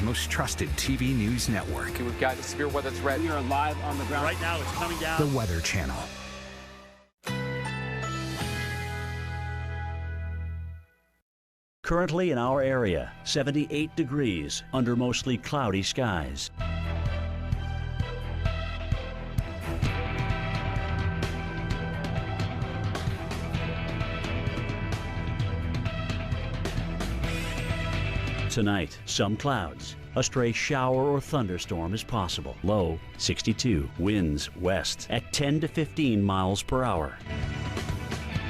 most trusted TV news network. We've got severe weather threat. We are live on the ground. Right now, it's coming down. The Weather Channel. Currently in our area, 78 degrees under mostly cloudy skies. Tonight, some clouds. A stray shower or thunderstorm is possible. Low 62. Winds west at 10 to 15 miles per hour.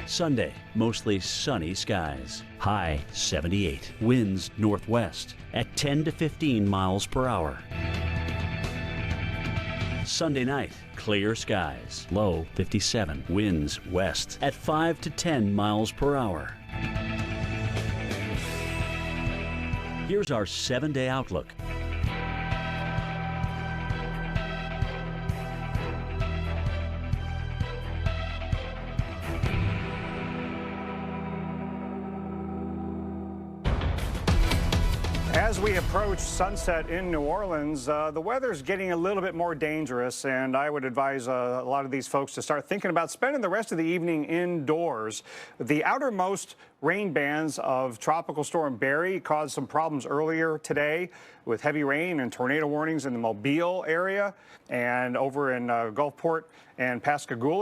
Sunday, mostly sunny skies. High 78. Winds northwest at 10 to 15 miles per hour. Sunday night, clear skies. Low 57. Winds west at 5 to 10 miles per hour. Here's our 7-day outlook. As we approach sunset in New Orleans, the weather's getting a little bit more dangerous, and I would advise a lot of these folks to start thinking about spending the rest of the evening indoors. The outermost rain bands of Tropical Storm Barry caused some problems earlier today with heavy rain and tornado warnings in the Mobile area and over in Gulfport and Pascagoula.